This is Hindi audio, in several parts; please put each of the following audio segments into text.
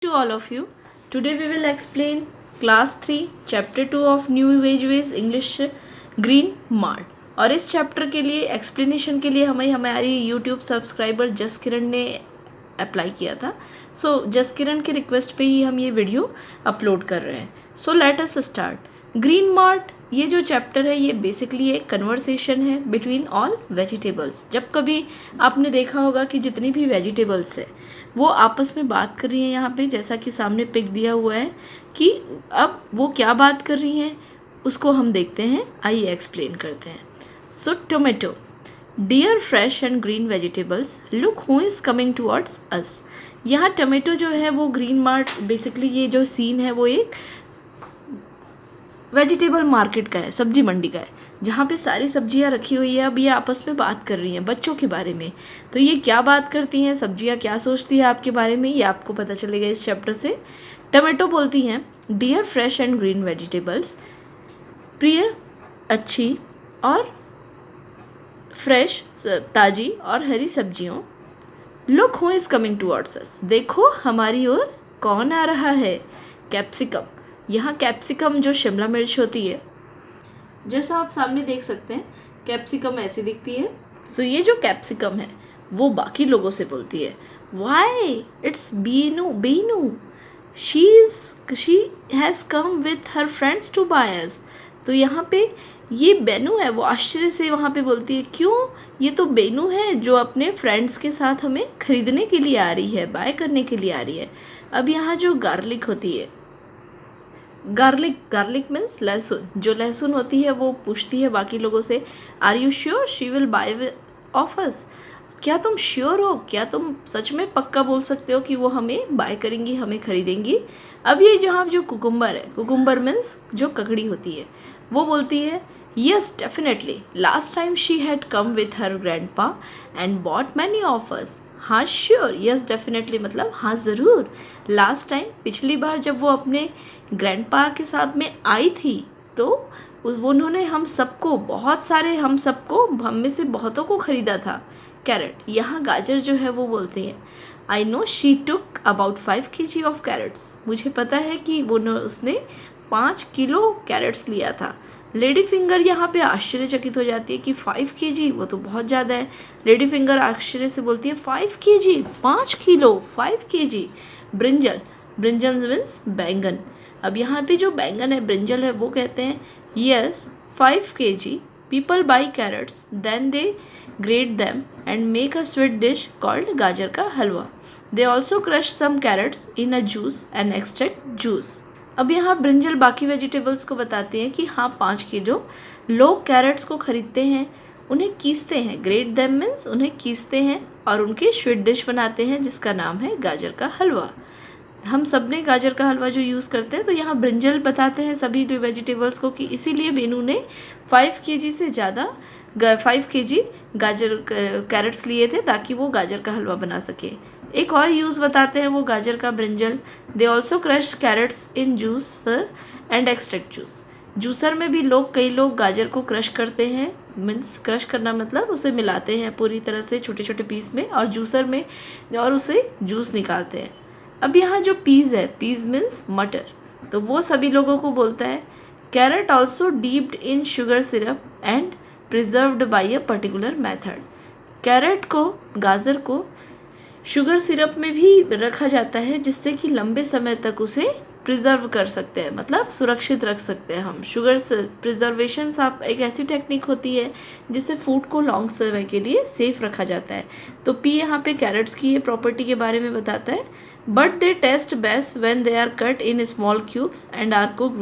To all of you. Today we will explain class 3 chapter 2 of New Ways English Green Mart. और इस चैप्टर के लिए एक्सप्लेनेशन के लिए हमारी यूट्यूब सब्सक्राइबर जस किरण ने अप्लाई किया था. सो जस किरण के रिक्वेस्ट पे ही हम ये वीडियो अपलोड कर रहे हैं. So let us start. Green mart, ये जो चैप्टर है ये बेसिकली एक कन्वर्सेशन है बिटवीन ऑल वेजिटेबल्स. जब कभी आपने देखा होगा कि जितनी भी वेजिटेबल्स है वो आपस में बात कर रही हैं. यहाँ पे जैसा कि सामने पिक दिया हुआ है कि अब वो क्या बात कर रही हैं उसको हम देखते हैं. आइए एक्सप्लेन करते हैं. So tomato, dear fresh and green vegetables, look who is coming towards us. यहाँ टोमेटो जो है वो ग्रीन मार्ट, बेसिकली ये जो सीन है वो एक वेजिटेबल मार्केट का है, सब्जी मंडी का है, जहाँ पे सारी सब्जियाँ रखी हुई है. अब ये आपस में बात कर रही हैं बच्चों के बारे में. तो ये क्या बात करती हैं, सब्जियाँ क्या सोचती है आपके बारे में, ये आपको पता चलेगा इस चैप्टर से. टमाटो बोलती हैं, dear fresh and green vegetables, प्रिय, अच्छी और फ्रेश, ताज़ी और हरी सब्जियों. Look who is coming towards us, देखो हमारी ओर कौन आ रहा है. कैप्सिकम, यहाँ कैप्सिकम जो शिमला मिर्च होती है, जैसा आप सामने देख सकते हैं कैप्सिकम ऐसी दिखती है. सो ये जो कैप्सिकम है वो बाकी लोगों से बोलती है, why it's Binu Binu, she has come with her friends to buy us. तो यहाँ पे ये बेनू है, वो आश्चर्य से वहाँ पे बोलती है, क्यों, ये तो बेनू है जो अपने फ्रेंड्स के साथ हमें ख़रीदने के लिए आ रही है, बाय करने के लिए आ रही है. अब यहाँ जो गार्लिक होती है, गार्लिक मीन्स लहसुन, जो लहसुन होती है वो पूछती है बाकी लोगों से, are you sure she will buy off us, क्या तुम श्योर हो, क्या तुम सच में पक्का बोल सकते हो कि वो हमें बाय करेंगी, हमें खरीदेंगी. अब ये जहाँ जो कुकुम्बर है, कुकुम्बर मीन्स जो ककड़ी होती है, वो बोलती है, yes definitely, last time she had come with her grandpa and bought many of us. हाँ श्योर, यस डेफिनेटली मतलब हाँ ज़रूर. लास्ट टाइम, पिछली बार जब वो अपने ग्रैंडपा के साथ में आई थी तो उन्होंने हम सबको, बहुत सारे हम सबको, हम में से बहुतों को ख़रीदा था. कैरेट, यहाँ गाजर जो है वो बोलते हैं, I know she took about 5 kg of carrots, मुझे पता है कि उसने 5 किलो कैरेट्स लिया था. लेडी फिंगर यहाँ पे आश्चर्यचकित हो जाती है कि 5 kg, वो तो बहुत ज़्यादा है. लेडी फिंगर आश्चर्य से बोलती है, 5 kg, 5 kilo, 5 kg. Brinjal, brinjal means बैंगन. अब यहाँ पे जो बैंगन है, ब्रिंजल है, वो कहते हैं, yes 5 kg, people buy carrots, then they grate them and make a sweet dish called gajar ka halwa. They also crush some carrots in a juice and extract juice. अब यहाँ ब्रिंजल बाकी वेजिटेबल्स को बताते हैं कि हाँ 5 किलो लोग कैरेट्स को ख़रीदते हैं, उन्हें कीसते हैं, ग्रेट दैम मीन्स उन्हें कीसते हैं और उनकी स्वीट डिश बनाते हैं जिसका नाम है गाजर का हलवा. हम सब ने गाजर का हलवा जो यूज़ करते हैं. तो यहाँ ब्रिंजल बताते हैं सभी वेजिटेबल्स को कि इसीलिए बेनू ने 5 kg से ज़्यादा 5 kg गाजर कैरेट्स लिए थे ताकि वो गाजर का हलवा बना सके. एक और यूज़ बताते हैं वो गाजर का, brinjal, they also crush carrots in juicer and extract juice. Juicer में भी कई लोग गाजर को क्रश करते हैं, मीन्स क्रश करना मतलब उसे मिलाते हैं पूरी तरह से छोटे छोटे पीस में, और जूसर में और उसे जूस निकालते हैं. अब यहाँ जो पीज़ है, पीज़ मीन्स मटर, तो वो सभी लोगों को बोलता है, carrot also dipped in sugar syrup and preserved by a particular method. Carrot को, गाजर को शुगर सिरप में भी रखा जाता है जिससे कि लंबे समय तक उसे प्रिजर्व कर सकते हैं, मतलब सुरक्षित रख सकते हैं हम. शुगर प्रिजर्वेशन एक ऐसी टेक्निक होती है जिससे फूड को लॉन्ग समय के लिए सेफ रखा जाता है. तो पी यहाँ पे कैरेट्स की ये प्रॉपर्टी के बारे में बताता है. But they taste best when they are cut in small cubes and are cooked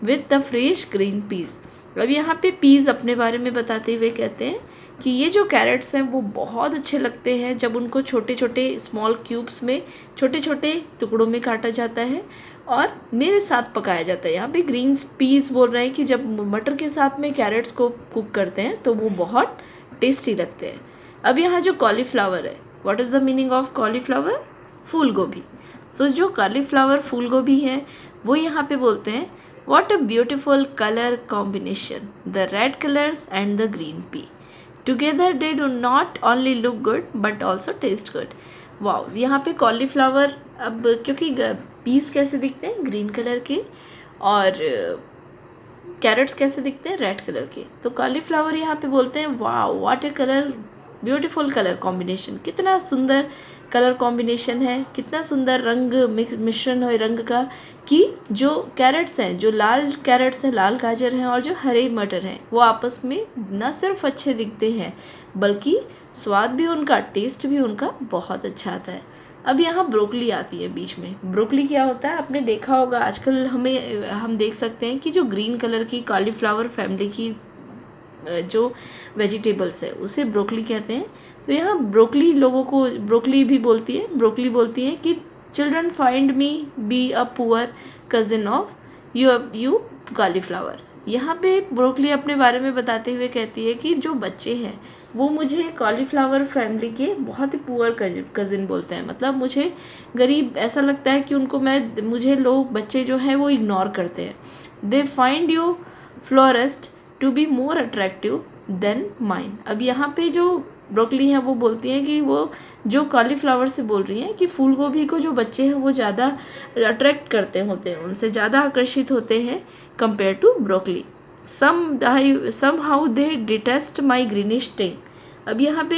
with the fresh green peas. अब यहाँ पे पीज़ अपने बारे में बताते हुए कहते हैं कि ये जो कैरेट्स हैं वो बहुत अच्छे लगते हैं जब उनको छोटे छोटे स्मॉल क्यूब्स में, छोटे छोटे टुकड़ों में काटा जाता है और मेरे साथ पकाया जाता है. यहाँ पे ग्रीन पीस बोल रहे हैं कि जब मटर के साथ में कैरेट्स को कुक करते हैं तो वो बहुत टेस्टी लगते हैं. अब यहाँ जो कॉलीफ्लावर है, what is the meaning of cauliflower, फूल गोभी. सो जो कॉलीफ्लावर फूल गोभी है वो यहाँ पे बोलते हैं, what a beautiful colour combination, the red colours and the green pea. Together they do not only look good but also taste good. Wow, यहाँ पे कॉलीफ्लावर अब क्योंकि पीस कैसे दिखते हैं, ग्रीन कलर के, और कैरेट्स कैसे दिखते हैं, रेड कलर के। तो कॉलीफ्लावर यहाँ पे बोलते हैं वाह what A colour, beautiful colour combination, कितना सुंदर कलर कॉम्बिनेशन है, कितना सुंदर रंग मिश्रण है रंग का, कि जो कैरेट्स हैं, जो लाल कैरेट्स हैं, लाल गाजर हैं, और जो हरे मटर हैं, वो आपस में न सिर्फ अच्छे दिखते हैं बल्कि स्वाद भी उनका, टेस्ट भी उनका बहुत अच्छा आता है। अब यहाँ ब्रोकली आती है बीच में। ब्रोकली क्या होता है, आपने देखा होगा आजकल हम देख सकते हैं कि जो ग्रीन कलर की कॉलीफ्लावर फैमिली की जो वेजिटेबल्स है उसे ब्रोकली कहते हैं। तो यहाँ ब्रोकली लोगों को ब्रोकली भी बोलती है, ब्रोकली बोलती है कि children find me be a poor cousin of you cauliflower. यहाँ पे ब्रोकली अपने बारे में बताते हुए कहती है कि जो बच्चे हैं वो मुझे कॉलीफ्लावर फैमिली के बहुत ही पुअर कज़िन बोलते हैं, मतलब मुझे गरीब ऐसा लगता है कि मुझे लोग बच्चे जो हैं वो इग्नोर करते हैं। They find you florist to be more attractive than mine. अब यहाँ पे जो ब्रोकली हैं वो बोलती हैं कि वो जो कॉलीफ्लावर से बोल रही हैं कि फूल गोभी को जो बच्चे हैं वो ज़्यादा अट्रैक्ट करते होते हैं, उनसे ज़्यादा आकर्षित होते हैं compare to broccoli. somehow they detest my greenish thing। अब यहाँ पे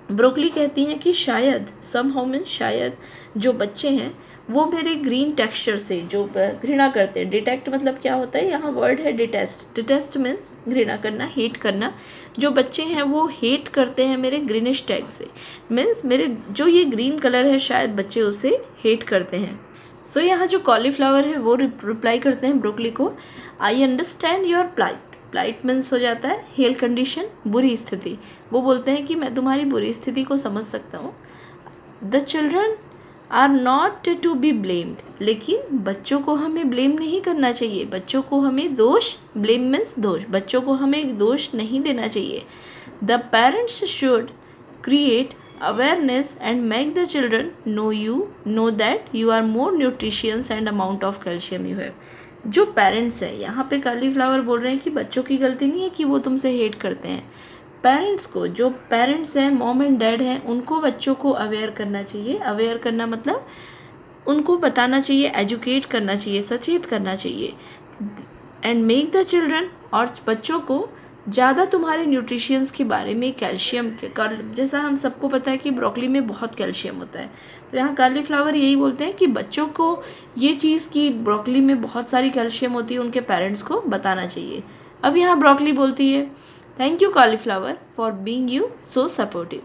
ब्रोकली कहती हैं कि शायद, somehow मीन्स शायद, जो बच्चे हैं वो मेरे ग्रीन टेक्सचर से जो घृणा करते हैं। डिटेक्ट मतलब क्या होता है, यहाँ वर्ड है डिटेस्ट। डिटेस्ट मीन्स घृणा करना, हेट करना। जो बच्चे हैं वो हेट करते हैं मेरे ग्रीनिश टैग से, मीन्स मेरे जो ये ग्रीन कलर है शायद बच्चे उसे हेट करते हैं। सो यहाँ जो कॉलीफ्लावर है वो रिप्लाई करते हैं ब्रोकली को, I understand your plight. Plight means हो जाता है हेल कंडीशन, बुरी स्थिति। वो बोलते हैं कि मैं तुम्हारी बुरी स्थिति को समझ सकता हूँ। The children are not to be blamed. लेकिन बच्चों को हमें ब्लेम नहीं करना चाहिए, बच्चों को हमें दोष, ब्लेम मीन्स दोष, बच्चों को हमें दोष नहीं देना चाहिए। The parents should create awareness and make the children know that you are more nutritious and amount of calcium you have। जो पेरेंट्स हैं, यहाँ पे कॉलीफ्लावर बोल रहे हैं कि बच्चों की गलती नहीं है कि वो तुमसे हेट करते हैं। पेरेंट्स को, जो पेरेंट्स हैं, मॉम एंड डैड हैं, उनको बच्चों को अवेयर करना चाहिए। अवेयर करना मतलब उनको बताना चाहिए, एजुकेट करना चाहिए, सचेत करना चाहिए। एंड मेक द चिल्ड्रन, और बच्चों को ज़्यादा तुम्हारे न्यूट्रिशंस के बारे में, कैल्शियम के, जैसा हम सबको पता है कि ब्रोकली में बहुत कैल्शियम होता है, तो यहाँ कॉलीफ्लावर यही बोलते हैं कि बच्चों को ये चीज़ कि ब्रोकली में बहुत सारी कैल्शियम होती है उनके पेरेंट्स को बताना चाहिए। अब यहाँ ब्रोकली बोलती है, thank you cauliflower for being you so supportive.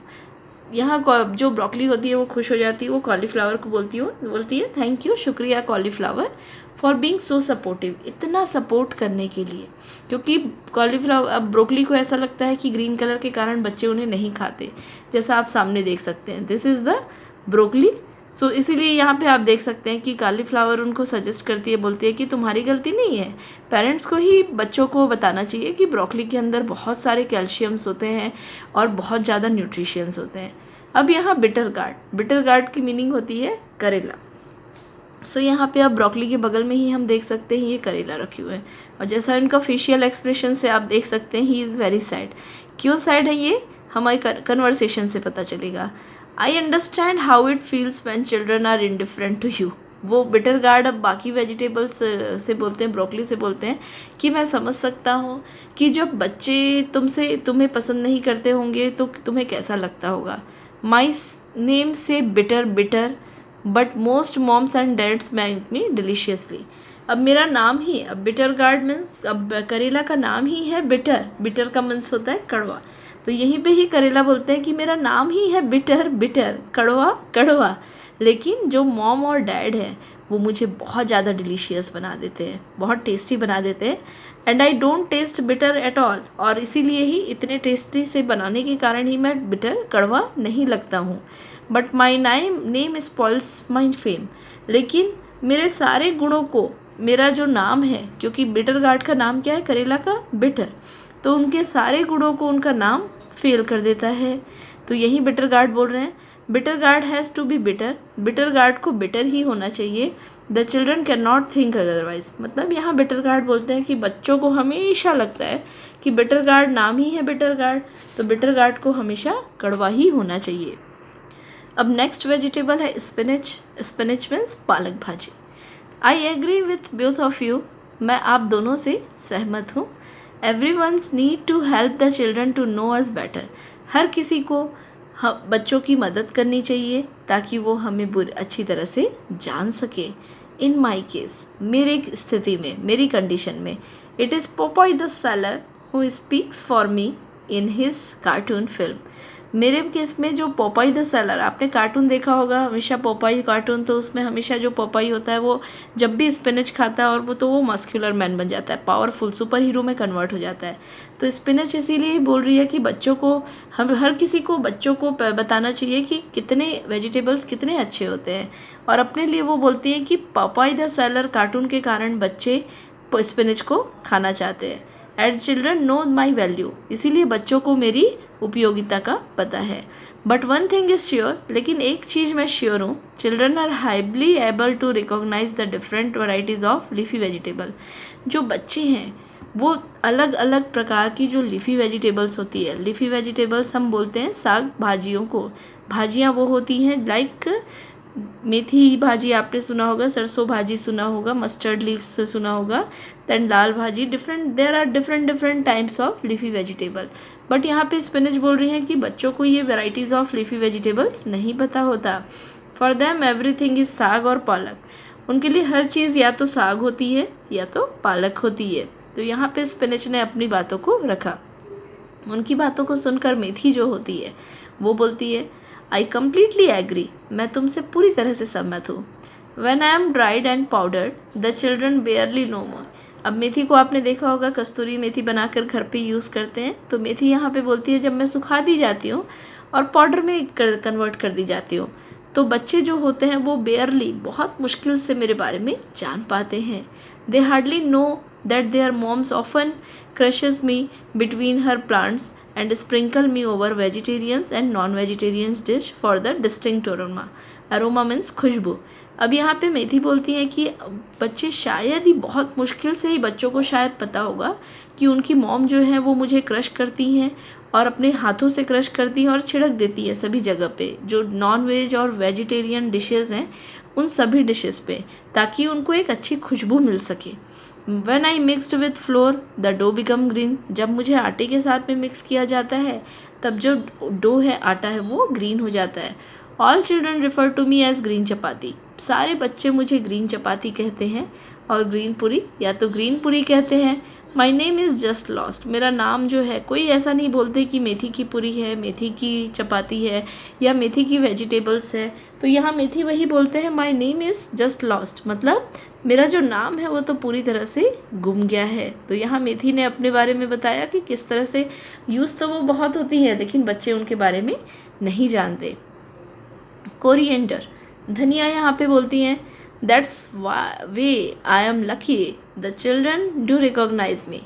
यहाँ जो ब्रोकली होती है वो खुश हो जाती है, वो कॉलीफ्लावर को बोलती है थैंक यू, शुक्रिया cauliflower for being so supportive, इतना सपोर्ट करने के लिए। क्योंकि कॉलीफ्लावर, अब ब्रोकली को ऐसा लगता है कि ग्रीन कलर के कारण बच्चे उन्हें नहीं खाते, जैसा आप सामने देख सकते हैं, दिस इज़ द ब्रोकली। सो इसीलिए यहाँ पे आप देख सकते हैं कि कॉलीफ्लावर उनको सजेस्ट करती है, बोलती है कि तुम्हारी गलती नहीं है, पेरेंट्स को ही बच्चों को बताना चाहिए कि ब्रोकली के अंदर बहुत सारे कैल्शियम्स होते हैं और बहुत ज़्यादा न्यूट्रिशंस होते हैं। अब यहाँ बिटर गार्ड की मीनिंग होती है करेला। सो यहाँ पे आप ब्रोकली के बगल में ही हम देख सकते हैं ये करेला रखे हुए हैं, और जैसा इनका फेशियल एक्सप्रेशन से आप देख सकते हैं ही इज़ वेरी सैड। क्यों सैड है ये हमारी कन्वर्सेशन से पता चलेगा। I understand how it feels when children are indifferent to you. वो बिटर गार्ड अब बाकी वेजिटेबल्स से बोलते हैं, ब्रोकली से बोलते हैं कि मैं समझ सकता हूँ कि जब बच्चे तुम्हें पसंद नहीं करते होंगे तो तुम्हें कैसा लगता होगा। My name say bitter but most moms and dads make me deliciously. अब मेरा नाम ही, अब बिटर गार्ड मीन्स, अब करेला का नाम ही है बिटर का मीन्स होता है कड़वा, तो यहीं पे ही करेला बोलते हैं कि मेरा नाम ही है बिटर, कड़वा, लेकिन जो मॉम और डैड है वो मुझे बहुत ज़्यादा डिलीशियस बना देते हैं, बहुत टेस्टी बना देते हैं। And I don't test bitter at all, और इसीलिए ही इतने टेस्टी से बनाने के कारण ही मैं बिटर, कड़वा नहीं लगता हूँ। But my name spoils my fame, लेकिन मेरे सारे गुणों को, मेरा जो नाम है, क्योंकि बिटर गार्ड का नाम क्या है, करेला का बिटर, तो उनके सारे गुणों को उनका नाम फेल कर देता है। तो यही बिटर गार्ड बोल रहे हैं, bitter gourd has to be bitter gourd को बिटर ही होना चाहिए। The children can not think otherwise, मतलब यहाँ बिटर गार्ड बोलते हैं कि बच्चों को हमेशा लगता है कि बिटर गार्ड नाम ही है बिटर गार्ड, तो बिटर गार्ड को हमेशा कड़वा ही होना चाहिए। अब नेक्स्ट वेजिटेबल है स्पिनच। स्पिनच मीन्स पालक भाजी। I agree with both of you, मैं आप दोनों से सहमत हूँ। Every once need to help the children to know us better, हर किसी को बच्चों की मदद करनी चाहिए ताकि वो हमें अच्छी तरह से जान सके। इन माई केस, मेरे स्थिति में, मेरी कंडीशन में, it is Popeye the seller who speaks for me in his cartoon film. मेरे केस में जो पोपाई द सेलर, आपने कार्टून देखा होगा हमेशा पोपाई कार्टून, तो उसमें हमेशा जो पोपाई होता है वो जब भी स्पिनच खाता है और वो मस्कुलर मैन बन जाता है, पावरफुल सुपर हीरो में कन्वर्ट हो जाता है। तो स्पिनच इसीलिए बोल रही है कि बच्चों को, हम हर किसी को, बच्चों को बताना चाहिए कि कितने वेजिटेबल्स कितने अच्छे होते हैं। और अपने लिए वो बोलती है कि पोपाई द सेलर कार्टून के कारण बच्चे स्पिनच को खाना चाहते हैं। And children know my value, इसीलिए बच्चों को मेरी उपयोगिता का पता है। But one thing is sure, लेकिन एक चीज़ मैं श्योर हूँ, children are highly able to recognize the different varieties of leafy vegetable. जो बच्चे हैं वो अलग अलग प्रकार की जो लीफी वेजिटेबल्स होती है, लीफी वेजिटेबल्स हम बोलते हैं साग भाजियों को। भाजियाँ वो होती हैं लाइक मेथी भाजी आपने सुना होगा, सरसों भाजी सुना होगा, मस्टर्ड लीव्स से सुना होगा, दैन लाल भाजी, there are different types of leafy vegetable. But यहाँ पे स्पिनच बोल रही हैं कि बच्चों को ये वेराइटीज़ ऑफ लीफी वेजिटेबल्स नहीं पता होता। फॉर देम एवरीथिंग इज साग और पालक, उनके लिए हर चीज़ या तो साग होती है या तो पालक होती है। तो यहाँ पे स्पिनच ने अपनी बातों को रखा। उनकी बातों को सुनकर मेथी जो होती है वो बोलती है, आई कम्प्लीटली एग्री, मैं तुमसे पूरी तरह से सहमत हूँ। When I am dried and powdered the children barely know more. अब मेथी को आपने देखा होगा, कस्तूरी मेथी बनाकर घर पे यूज़ करते हैं। तो मेथी यहाँ पे बोलती है जब मैं सुखा दी जाती हूँ और पाउडर में कन्वर्ट कर दी जाती हूँ तो बच्चे जो होते हैं वो बेयरली, बहुत मुश्किल से मेरे बारे में जान पाते हैं। They hardly know that their moms often crushes me between her plants and sprinkle me over vegetarians and non-vegetarians dish for the distinct aroma. Aroma means खुशबू। अब यहाँ पे मेथी बोलती है कि बच्चे शायद ही, बहुत मुश्किल से ही बच्चों को शायद पता होगा कि उनकी मॉम जो है वो मुझे क्रश करती हैं और अपने हाथों से क्रश करती है और छिड़क देती है सभी जगह पे, जो नॉन वेज और वेजिटेरियन डिशेज़ हैं उन सभी डिशेज़ पे, ताकि उनको एक अच्छी खुशबू मिल सके। When I mixed with flour, the dough become green. जब मुझे आटे के साथ में मिक्स किया जाता है तब जो डो है, आटा है, वो ग्रीन हो जाता है। All children refer to me as green चपाती, सारे बच्चे मुझे ग्रीन चपाती कहते हैं और ग्रीन पूरी या तो ग्रीन पूरी कहते हैं। My name is just lost, मेरा नाम जो है, कोई ऐसा नहीं बोलते कि मेथी की पूरी है, मेथी की चपाती है या मेथी की वेजिटेबल्स है। तो यहाँ मेथी वही बोलते हैं, my name is just lost, मतलब मेरा जो नाम है वो तो पूरी तरह से गुम गया है। तो यहाँ मेथी ने अपने बारे में बताया कि किस तरह से यूज़ तो वो बहुत होती है लेकिन बच्चे उनके बारे में नहीं जानते। कोरिएंडर, धनिया यहाँ पे बोलती हैं, that's way I am lucky the children do recognise me.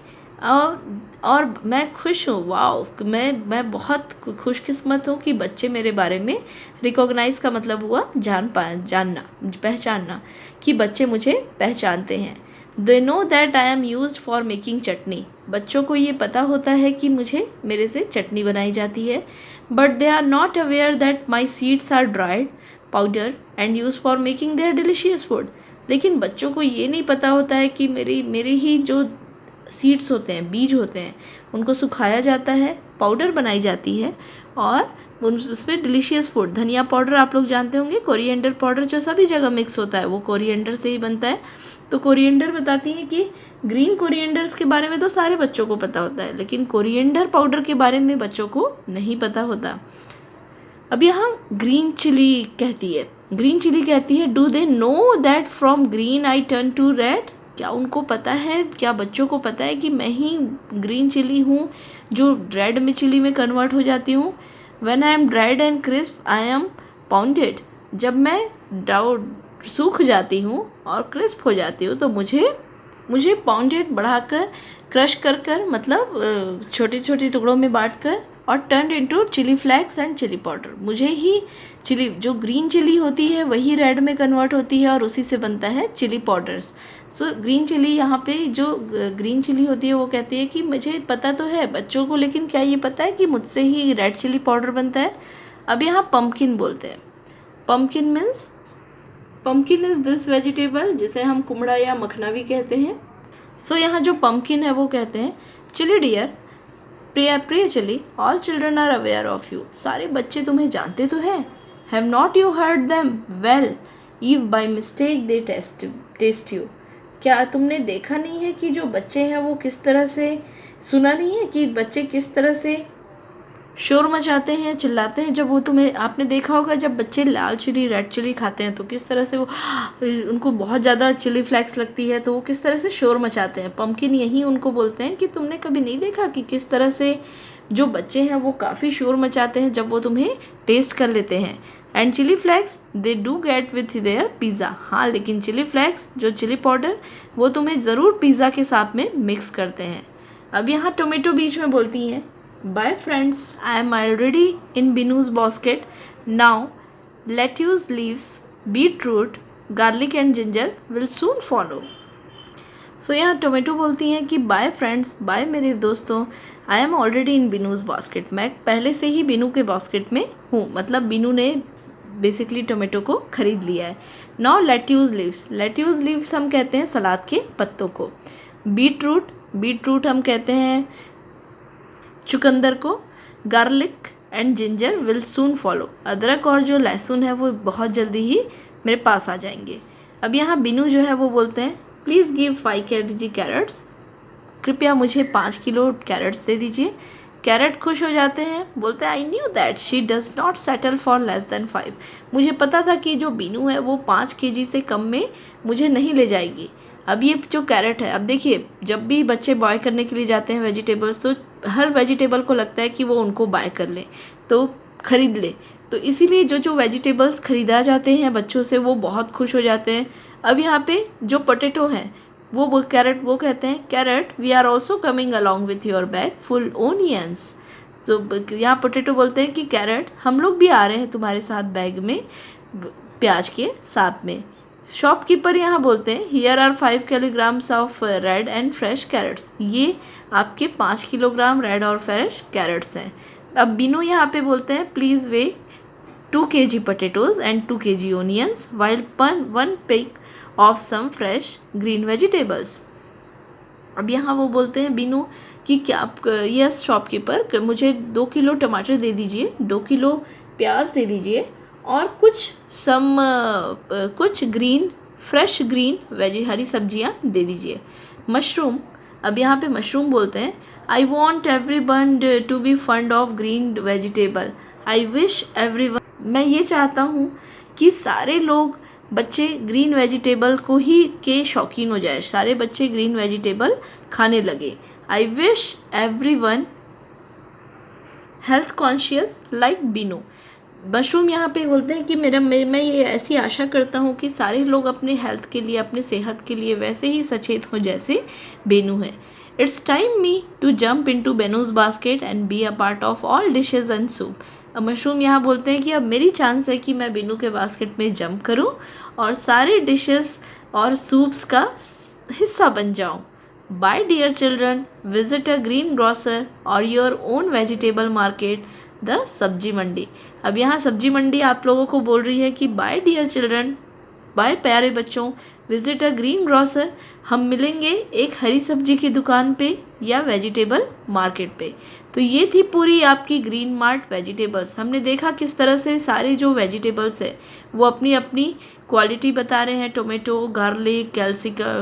और मैं खुश हूँ, वाओ, मैं बहुत खुशकिस्मत हूँ कि बच्चे मेरे बारे में, रिकॉग्नाइज का मतलब हुआ जानना, पहचानना, कि बच्चे मुझे पहचानते हैं। They know that I am used for making chutney, बच्चों को ये पता होता है कि मेरे से चटनी बनाई जाती है। But they are not aware that my seeds are dried powder and use for making their delicious food. लेकिन बच्चों को ये नहीं पता होता है कि मेरे ही जो सीड्स होते हैं, बीज होते हैं, उनको सुखाया जाता है, पाउडर बनाई जाती है और उसमें डिलीशियस फूड, धनिया पाउडर आप लोग जानते होंगे, कोरिएंडर पाउडर जो सभी जगह मिक्स होता है वो कोरिएंडर से ही बनता है। तो कोरिएंडर बताती है कि ग्रीन कोरिएंडर्स के बारे में तो सारे बच्चों को पता होता है लेकिन कोरिएंडर पाउडर के बारे में बच्चों को नहीं पता होता। अब यहाँ ग्रीन चिली कहती है, do they know that from green I turn to red, क्या उनको पता है, क्या बच्चों को पता है कि मैं ही ग्रीन चिली हूँ जो रेड में चिली में कन्वर्ट हो जाती हूँ। When I am dried and crisp I am pounded, जब मैं सूख जाती हूँ और क्रिस्प हो जाती हूँ तो मुझे पाउंडेड बढ़ाकर, क्रश कर मतलब छोटे छोटे टुकड़ों में बांट कर और turn into chilli flakes and chilli powder, मुझे ही चिली, जो ग्रीन चिली होती है वही रेड में कन्वर्ट होती है और उसी से बनता है chilli powders. So green chilli, यहाँ पे जो ग्रीन चिली होती है वो कहती है कि मुझे पता तो है बच्चों को, लेकिन क्या ये पता है कि मुझसे ही रेड चिली पाउडर बनता है। अब यहाँ पम्पकिन बोलते हैं, pumpkin means, pumpkin is this vegetable जिसे हम कुमड़ा या मखना भी कहते हैं। सो यहाँ जो पम्पकिन है वो कहते हैं चिली डियर, प्रिय प्रिय chilli, all children are aware of you, सारे बच्चे तुम्हें जानते तो हैं। Have not you heard them well if by mistake they taste you, क्या तुमने देखा नहीं है कि जो बच्चे हैं वो किस तरह से, सुना नहीं है कि बच्चे किस तरह से शोर मचाते हैं, चिल्लाते हैं जब वो, तुम्हें आपने देखा होगा जब बच्चे लाल चिली रेड चिली खाते हैं तो किस तरह से वो, उनको बहुत ज़्यादा चिली फ्लेक्स लगती है तो वो किस तरह से शोर मचाते हैं। पम्पकिन यही उनको बोलते हैं कि तुमने कभी नहीं देखा कि किस तरह से जो बच्चे हैं वो काफ़ी शोर मचाते हैं जब वो तुम्हें टेस्ट कर लेते हैं। And chilli flakes they do get with their pizza, हाँ लेकिन चिली फ्लेक्स जो चिली पाउडर वो तुम्हें ज़रूर पिज़्ज़ा के साथ में मिक्स करते हैं। अब यहाँ टोमेटो बीच में बोलती हैं Bye friends, I am already in Binu's basket. Now, lettuce leaves, beetroot, garlic and ginger will soon follow. So यहाँ टोमेटो बोलती हैं कि बाय फ्रेंड्स, बाय मेरे दोस्तों, I am already in Benu's basket, मैं पहले से ही बिनू के बास्केट में हूँ, मतलब बिनू ने बेसिकली टोमेटो को ख़रीद लिया है। Now lettuce leaves, lettuce leaves हम कहते हैं सलाद के पत्तों को। बीटरूट, बीटरूट हम कहते हैं चुकंदर को। Garlic and ginger will soon follow, अदरक और जो लहसुन है वो बहुत जल्दी ही मेरे पास आ जाएंगे। अब यहाँ बिनू जो है वो बोलते हैं प्लीज़ गिव 5 kg कैरेट्स, कृपया मुझे 5 किलो कैरेट्स दे दीजिए। कैरेट खुश हो जाते हैं, बोलते हैं I knew that she does not settle for less than 5, मुझे पता था कि जो बिनू है वो 5 kg से कम में मुझे नहीं ले जाएगी। अब ये जो कैरेट है, अब देखिए जब भी बच्चे बाय करने के लिए जाते हैं वेजिटेबल्स तो हर वेजिटेबल को लगता है कि वो उनको बाय कर ले, तो ख़रीद ले, तो इसीलिए जो जो वेजिटेबल्स ख़रीदा जाते हैं बच्चों से वो बहुत खुश हो जाते हैं। अब यहाँ पे जो पोटैटो हैं वो कैरेट, वो कहते हैं carrot we are also coming along with your bag full onions, तो यहाँ पोटैटो बोलते हैं कि कैरेट हम लोग भी आ रहे हैं तुम्हारे साथ बैग में प्याज के साथ में। शॉपकीपर यहाँ बोलते हैं here are 5 kilograms of red and fresh carrots, ये आपके 5 किलोग्राम रेड और फ्रेश कैरेट्स हैं। अब बिनू यहाँ पे बोलते हैं please weigh 2 kg potatoes and 2 kg onions while 1 pick of some fresh green vegetables। अब यहाँ वो बोलते हैं बिनू कि क्या आप, यस शॉपकीपर, मुझे 2 किलो टमाटर दे दीजिए, 2 किलो प्याज दे दीजिए और कुछ ग्रीन फ्रेश ग्रीन हरी सब्जियाँ दे दीजिए। मशरूम, अब यहाँ पे मशरूम बोलते हैं I want everyone to be fond of green vegetable, I wish everyone, मैं ये चाहता हूँ कि सारे लोग बच्चे ग्रीन वेजिटेबल को ही के शौकीन हो जाए, सारे बच्चे ग्रीन वेजिटेबल खाने लगे। आई wish every one health conscious like Binu, mushroom यहाँ पे बोलते हैं कि मैं ये ऐसी आशा करता हूँ कि सारे लोग अपने हेल्थ के लिए, अपने सेहत के लिए वैसे ही सचेत हों जैसे बेनू है। It's time me to jump into Benu's basket and be a part of all dishes and soup. अब मशरूम यहाँ बोलते हैं कि अब मेरी चांस है कि मैं बेनू के बास्केट में जंप करूँ और सारे डिशेस और सूप्स का हिस्सा बन जाऊँ। Bye dear children, visit a green grocer or your own vegetable market the sabzi mandi. अब यहाँ सब्जी मंडी आप लोगों को बोल रही है कि बाय डियर चिल्ड्रन, बाय प्यारे बच्चों, विजिट अ ग्रीन ग्रोसर, हम मिलेंगे एक हरी सब्जी की दुकान पे या वेजिटेबल मार्केट पे। तो ये थी पूरी आपकी ग्रीन मार्ट वेजिटेबल्स। हमने देखा किस तरह से सारे जो वेजिटेबल्स है वो अपनी अपनी क्वालिटी बता रहे हैं, टोमेटो, गार्लिक,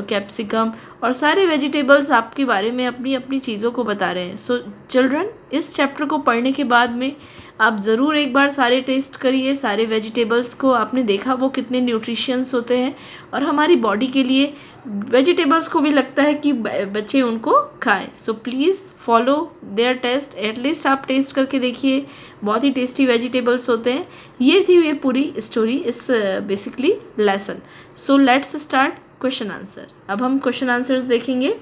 कैप्सिकम और सारे वेजिटेबल्स आपके बारे में अपनी अपनी चीज़ों को बता रहे हैं। सो चिल्ड्रन, इस चैप्टर को पढ़ने के बाद में आप ज़रूर एक बार सारे टेस्ट करिए सारे वेजिटेबल्स को। आपने देखा वो कितने न्यूट्रिशियंस होते हैं और हमारी बॉडी के लिए वेजिटेबल्स को भी लगता है कि बच्चे उनको खाएं। So please follow their taste, at least आप टेस्ट करके देखिए, बहुत ही टेस्टी वेजिटेबल्स होते हैं। ये थी ये पूरी स्टोरी इस basically lesson. So let's start question answer. अब हम क्वेश्चन आंसर्स देखेंगे।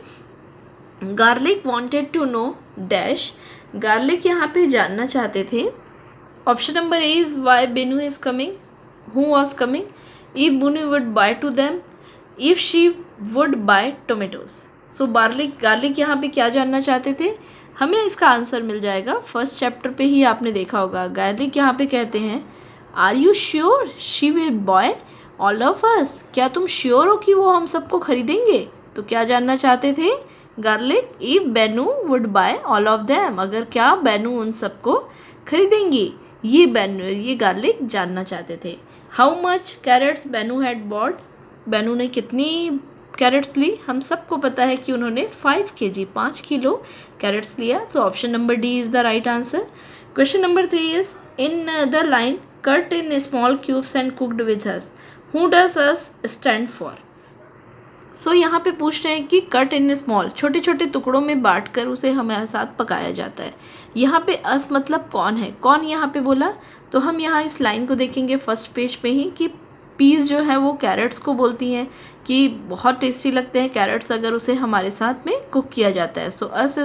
Garlic wanted to know dash, garlic यहाँ पे जानना चाहते थे। Option number A is why Benu is coming, who was coming, if Benu would buy to them, if she would buy tomatoes. So garlic यहाँ पे क्या जानना चाहते थे, हमें इसका आंसर मिल जाएगा फर्स्ट चैप्टर पे ही आपने देखा होगा। गार्लिक यहाँ पे कहते हैं are you sure she will buy all of us, क्या तुम श्योर हो कि वो हम सबको खरीदेंगे? तो क्या जानना चाहते थे garlic? If Benu would buy all of them, अगर क्या बेनू उन सबको खरीदेंगी, ये गार्लिक जानना चाहते थे। How much carrots Benu had bought, Benu ने कितनी कैरेट्स ली? हम सबको पता है कि उन्होंने 5 kg 5 किलो कैरेट्स लिया। तो option number D is the right answer. Question number 3 is in the line cut in small cubes and cooked with us, who does us stand for? So यहाँ पे पूछ रहे हैं कि कट इन स्मॉल, छोटे छोटे टुकड़ों में बांट कर उसे हमारे साथ पकाया जाता है। यहाँ पे अस मतलब कौन है, कौन यहाँ पे बोला? तो हम यहाँ इस लाइन को देखेंगे फर्स्ट पेज पे ही कि पीस जो है वो कैरेट्स को बोलती हैं कि बहुत टेस्टी लगते हैं कैरेट्स अगर उसे हमारे साथ में कुक किया जाता है। So us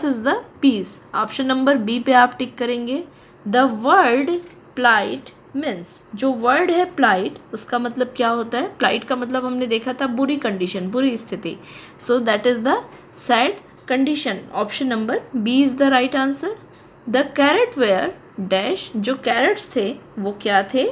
is the piece. Option number B पे आप टिक करेंगे। द वर्ड प्लाइट मीन्स, जो वर्ड है प्लाइट उसका मतलब क्या होता है? प्लाइट का मतलब हमने देखा था बुरी कंडीशन, बुरी स्थिति। So that is the sad condition. Option number B is the right answer. The carrot were dash, जो कैरेट्स थे वो क्या थे?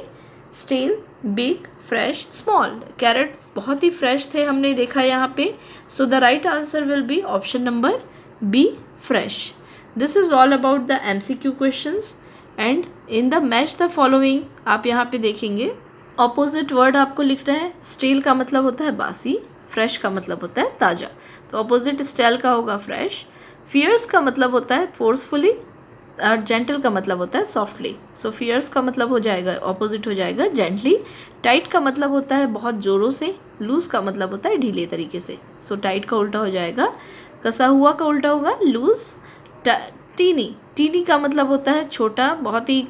Still, big, fresh, small. Carrot बहुत ही फ्रेश थे हमने देखा यहाँ पे। So the right answer will be option number B, fresh. This is all about the MCQ questions and in the match the following आप यहाँ पे देखेंगे ऑपोजिट वर्ड आपको लिखना है। स्टील का मतलब होता है बासी, फ्रेश का मतलब होता है ताज़ा, तो ऑपोजिट स्टाइल का होगा फ्रेश। फियर्स का मतलब होता है फोर्सफुली और जेंटल का मतलब होता है सॉफ्टली। सो फियर्स का मतलब हो जाएगा ऑपोजिट हो जाएगा जेंटली। टाइट का मतलब होता है बहुत ज़ोरों से, लूज़ का मतलब होता है ढीले तरीके से। सो टाइट का उल्टा हो जाएगा कसा हुआ, का उल्टा होगा लूज़। टीनी, टीनी का मतलब होता है छोटा, बहुत ही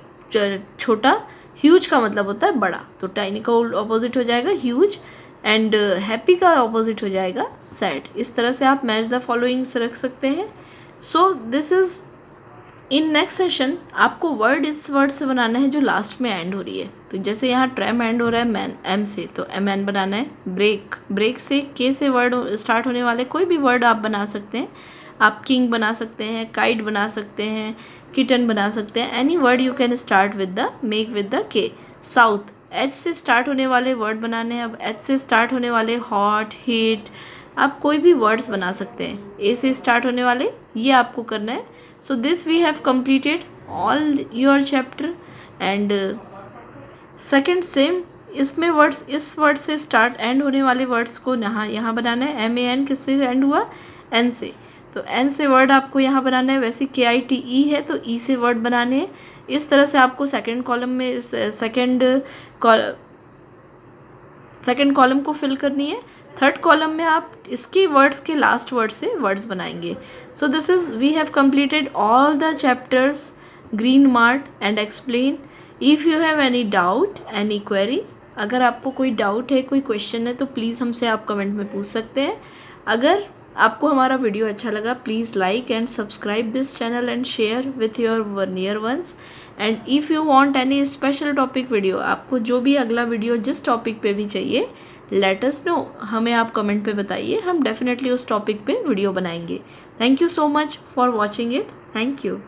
छोटा। ह्यूज का मतलब होता है बड़ा, तो टाइनी का ऑपोजिट हो जाएगा ह्यूज। एंड हैप्पी का ऑपोजिट हो जाएगा सैड। इस तरह से आप मैच द फॉलोइंग्स रख सकते हैं। सो this is in next session आपको वर्ड इस वर्ड से बनाना है जो लास्ट में एंड हो रही है। तो जैसे यहाँ ट्रैम एंड हो रहा है मैन एम से, तो एम एन बनाना है। ब्रेक, ब्रेक से के से वर्ड स्टार्ट होने वाले कोई भी वर्ड आप बना सकते हैं। आप किंग बना सकते हैं, काइट बना सकते हैं, किटन बना सकते हैं। Any word you can start with the make with the के। साउथ, एच से स्टार्ट होने वाले वर्ड बनाने हैं। अब एच से स्टार्ट होने वाले हॉट, हीट, आप कोई भी वर्ड्स बना सकते हैं। ए से स्टार्ट होने वाले ये आपको करना है। So this we have completed all your chapter and second same इसमें वर्ड्स, इस वर्ड से स्टार्ट एंड होने वाले वर्ड्स को यहाँ बनाना है। MAN किससे एंड हुआ? एन से, तो एन से वर्ड आपको यहाँ बनाना है। वैसे KITE है तो ई से वर्ड बनाने हैं। इस तरह से आपको सेकेंड कॉलम में सेकेंड कॉलम को फिल करनी है। थर्ड कॉलम में आप इसके वर्ड्स के लास्ट वर्ड से वर्ड्स बनाएंगे। So this is we have completed all the chapters green mart and explain. If you have any doubt, any query, अगर आपको कोई डाउट है, कोई क्वेश्चन है तो प्लीज़ हमसे आप कमेंट में पूछ सकते हैं। अगर आपको हमारा वीडियो अच्छा लगा please like and subscribe this channel and share with your near ones. And if you want any special topic video, आपको जो भी अगला वीडियो जिस टॉपिक पे भी चाहिए लेट अस नो, हमें आप कमेंट पे बताइए, हम डेफिनेटली उस टॉपिक पे वीडियो बनाएंगे। Thank you so much for watching it. Thank you.